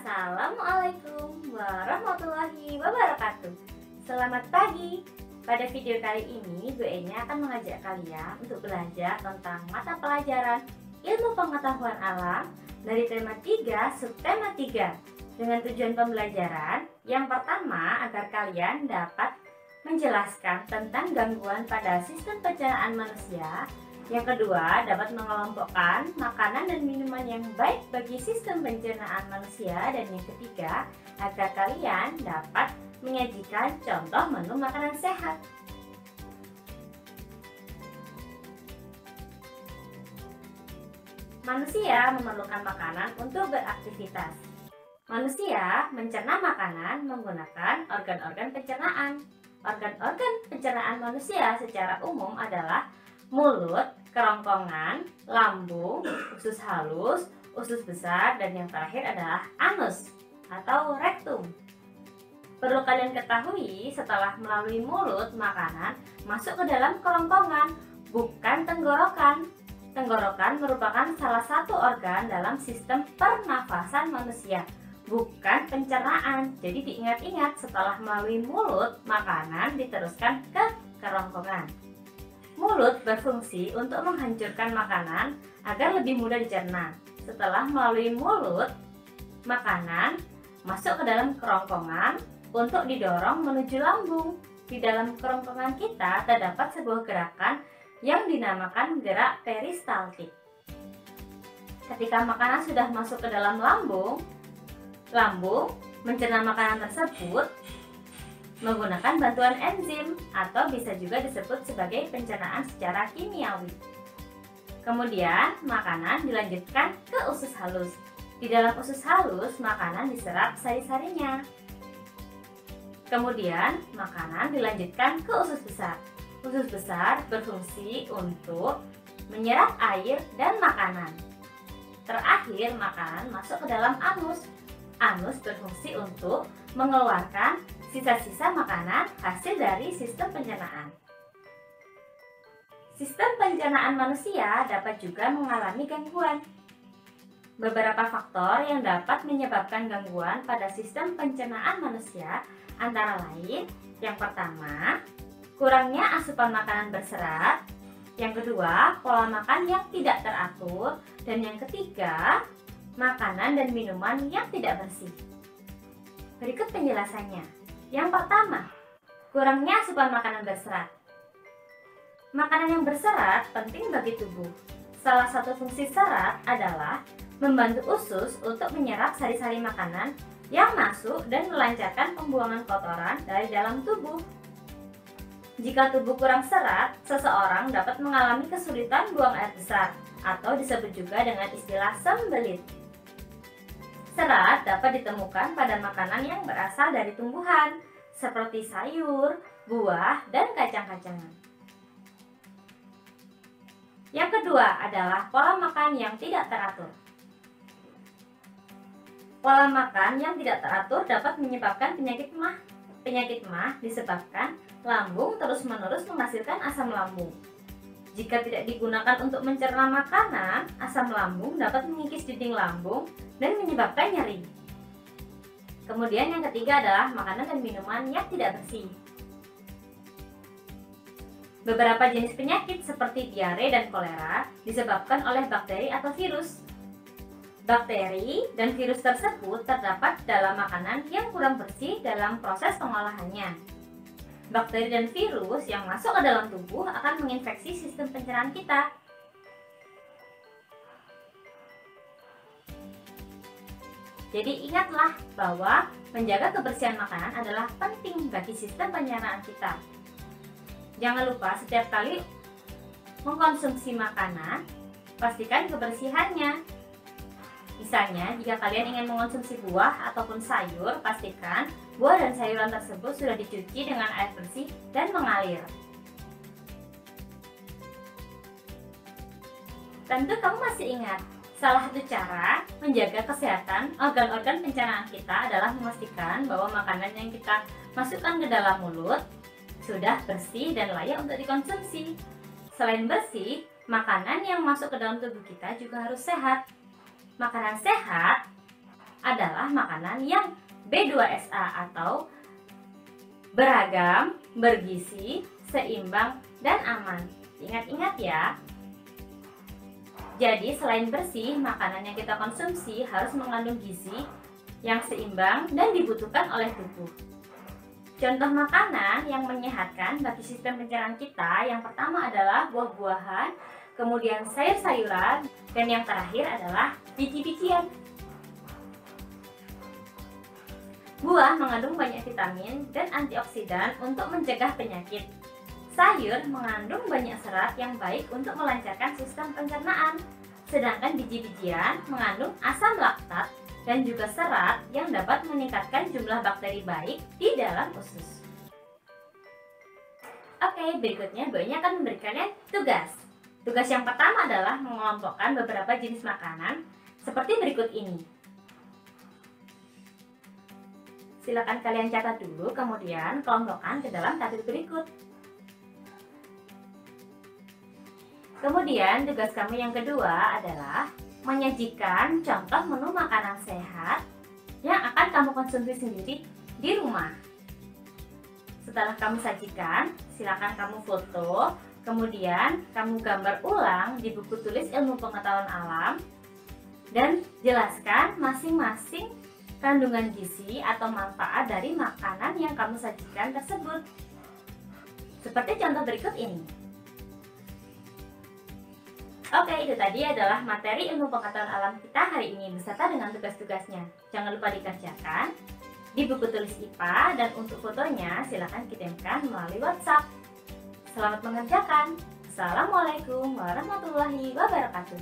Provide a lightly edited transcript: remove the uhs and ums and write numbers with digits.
Assalamualaikum warahmatullahi wabarakatuh. Selamat pagi. Pada video kali ini, Bu Enya akan mengajak kalian untuk belajar tentang mata pelajaran Ilmu Pengetahuan Alam dari tema 3, subtema 3, dengan tujuan pembelajaran yang pertama agar kalian dapat menjelaskan tentang gangguan pada sistem pencernaan manusia. Yang kedua, dapat mengelompokkan makanan dan minuman yang baik bagi sistem pencernaan manusia. Dan yang ketiga, agar kalian dapat menyajikan contoh menu makanan sehat. Manusia memerlukan makanan untuk beraktivitas. Manusia mencerna makanan menggunakan organ-organ pencernaan. Organ-organ pencernaan manusia secara umum adalah mulut, kerongkongan, lambung, usus halus, usus besar, dan yang terakhir adalah anus atau rektum. Perlu kalian ketahui, setelah melalui mulut, makanan masuk ke dalam kerongkongan, bukan tenggorokan. Tenggorokan merupakan salah satu organ dalam sistem pernafasan manusia, bukan pencernaan. Jadi diingat-ingat, setelah melalui mulut, makanan diteruskan ke kerongkongan. Mulut berfungsi untuk menghancurkan makanan agar lebih mudah dicerna. Setelah melalui mulut, makanan masuk ke dalam kerongkongan untuk didorong menuju lambung. Di dalam kerongkongan kita terdapat sebuah gerakan yang dinamakan gerak peristaltik. Ketika makanan sudah masuk ke dalam lambung mencerna makanan tersebut menggunakan bantuan enzim atau bisa juga disebut sebagai pencernaan secara kimiawi. Kemudian makanan dilanjutkan ke usus halus. Di dalam usus halus makanan diserap sari-sarinya. Kemudian makanan dilanjutkan ke usus besar. Usus besar berfungsi untuk menyerap air dan makanan. Terakhir makanan masuk ke dalam anus. Anus berfungsi untuk mengeluarkan sisa-sisa makanan hasil dari sistem pencernaan. Sistem pencernaan manusia dapat juga mengalami gangguan. Beberapa faktor yang dapat menyebabkan gangguan pada sistem pencernaan manusia antara lain, yang pertama, kurangnya asupan makanan berserat, yang kedua, pola makan yang tidak teratur, dan yang ketiga, makanan dan minuman yang tidak bersih. Berikut penjelasannya. Yang pertama, kurangnya asupan makanan berserat. Makanan yang berserat penting bagi tubuh. Salah satu fungsi serat adalah membantu usus untuk menyerap sari-sari makanan yang masuk dan melancarkan pembuangan kotoran dari dalam tubuh. Jika tubuh kurang serat, seseorang dapat mengalami kesulitan buang air besar atau disebut juga dengan istilah sembelit. Serat dapat ditemukan pada makanan yang berasal dari tumbuhan, seperti sayur, buah, dan kacang-kacangan. Yang kedua adalah pola makan yang tidak teratur. Pola makan yang tidak teratur dapat menyebabkan penyakit MAH. Penyakit MAH disebabkan lambung terus-menerus menghasilkan asam lambung. Jika tidak digunakan untuk mencerna makanan, asam lambung dapat mengikis dinding lambung dan menyebabkan nyeri. Kemudian yang ketiga adalah makanan dan minuman yang tidak bersih. Beberapa jenis penyakit seperti diare dan kolera disebabkan oleh bakteri atau virus. Bakteri dan virus tersebut terdapat dalam makanan yang kurang bersih dalam proses pengolahannya. Bakteri dan virus yang masuk ke dalam tubuh akan menginfeksi sistem pencernaan kita. Jadi ingatlah bahwa menjaga kebersihan makanan adalah penting bagi sistem pencernaan kita. Jangan lupa setiap kali mengkonsumsi makanan, pastikan kebersihannya. Misalnya, jika kalian ingin mengonsumsi buah ataupun sayur, pastikan buah dan sayuran tersebut sudah dicuci dengan air bersih dan mengalir. Tentu kamu masih ingat, salah satu cara menjaga kesehatan organ-organ pencernaan kita adalah memastikan bahwa makanan yang kita masukkan ke dalam mulut sudah bersih dan layak untuk dikonsumsi. Selain bersih, makanan yang masuk ke dalam tubuh kita juga harus sehat. Makanan sehat adalah makanan yang B2SA atau beragam, bergizi, seimbang, dan aman. Ingat-ingat ya. Jadi selain bersih, makanan yang kita konsumsi harus mengandung gizi yang seimbang dan dibutuhkan oleh tubuh. Contoh makanan yang menyehatkan bagi sistem pencernaan kita yang pertama adalah buah-buahan, kemudian sayur-sayuran, dan yang terakhir adalah biji-bijian. Buah mengandung banyak vitamin dan antioksidan untuk mencegah penyakit. Sayur mengandung banyak serat yang baik untuk melancarkan sistem pencernaan. Sedangkan biji-bijian mengandung asam laktat dan juga serat yang dapat meningkatkan jumlah bakteri baik di dalam usus. Oke, berikutnya Bu Eni akan memberikan kalian tugas. Tugas yang pertama adalah mengelompokkan beberapa jenis makanan seperti berikut ini. Silakan kalian catat dulu, kemudian kelompokkan ke dalam tabel berikut. Kemudian tugas kamu yang kedua adalah menyajikan contoh menu makanan sehat yang akan kamu konsumsi sendiri di rumah. Setelah kamu sajikan, silakan kamu foto, kemudian kamu gambar ulang di buku tulis ilmu pengetahuan alam dan jelaskan masing-masing kandungan gizi atau manfaat dari makanan yang kamu sajikan tersebut. Seperti contoh berikut ini. Oke, itu tadi adalah materi ilmu pengetahuan alam kita hari ini beserta dengan tugas-tugasnya. Jangan lupa dikerjakan di buku tulis IPA dan untuk fotonya silakan kirimkan melalui WhatsApp. Selamat mengerjakan. Assalamualaikum warahmatullahi wabarakatuh.